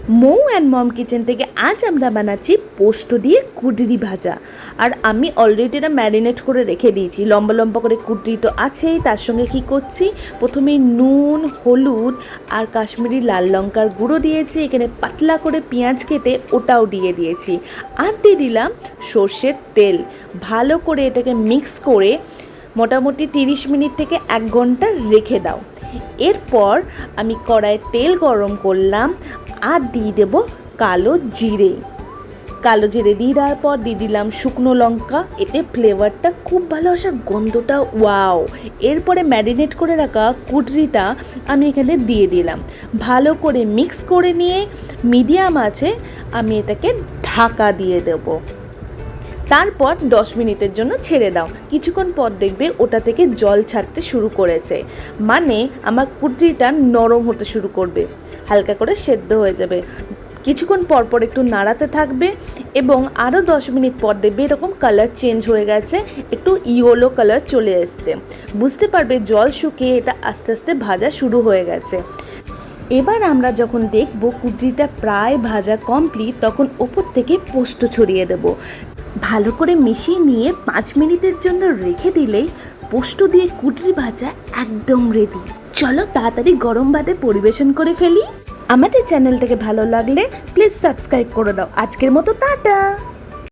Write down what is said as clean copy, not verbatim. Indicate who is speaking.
Speaker 1: Mou and mom kitchen থেকে আজ আমরা বানাচ্ছি পোস্ত দিয়ে কুঁদরি ভাজা। আর আমি অলরেডি এটা ম্যারিনেট করে রেখে দিয়েছি। লম্বা লম্বা করে কুঁদরি তো আছেই, তার সঙ্গে কী করছি, প্রথমে নুন, হলুদ আর কাশ্মীরি লাল লঙ্কার গুঁড়ো দিয়েছি, এখানে পাতলা করে পেঁয়াজ কেটে ওটাও দিয়ে দিয়েছি, আর দিয়ে দিলাম সর্ষের তেল। ভালো করে এটাকে মিক্স করে মোটামুটি 30 মিনিট থেকে 1 ঘন্টা রেখে দাও। এরপর আমি কড়াইয়ে তেল গরম করলাম আর দিয়ে দেব কালো জিরে দিয়ে দেওয়ার পর দিয়ে দিলাম শুকনো লঙ্কা। এতে ফ্লেভারটা খুব ভালো আসে, গন্ধটা ওয়াও। এরপরে ম্যারিনেট করে রাখা কুঁদরিটা আমি এখানে দিয়ে দিলাম। ভালো করে মিক্স করে নিয়ে মিডিয়াম আছে আমি এটাকে ঢাকা দিয়ে দেবো। তারপর 10 মিনিটের জন্য ছেড়ে দাও। কিছুক্ষণ পর দেখবে ওটা থেকে জল ছাড়তে শুরু করেছে, মানে আমার কুঁদরিটা নরম হতে শুরু করবে, হালকা করে সেদ্ধ হয়ে যাবে। কিছুক্ষণ পর পর একটু নাড়াতে থাকবে এবং আরও 10 মিনিট পর দেখবে এরকম কালার চেঞ্জ হয়ে গেছে, একটু ইয়েলো কালার চলে এসছে। বুঝতে পারবে জল শুকিয়ে এটা আস্তে আস্তে ভাজা শুরু হয়ে গেছে। এবার আমরা যখন দেখব কুঁদরিটা প্রায় ভাজা কমপ্লিট, তখন ওপর থেকে পোস্ত ছড়িয়ে দেব। ভালো করে মিশিয়ে নিয়ে 5 মিনিটের জন্য রেখে দিলেই পোস্ত দিয়ে কুঁদরি ভাজা একদম রেডি। চলো তাড়াতাড়ি গরম ভাতে পরিবেশন করে ফেলি। আমাদের চ্যানেলটাকে ভালো লাগলে প্লিজ সাবস্ক্রাইব করে দাও। আজকের মতো টাটা।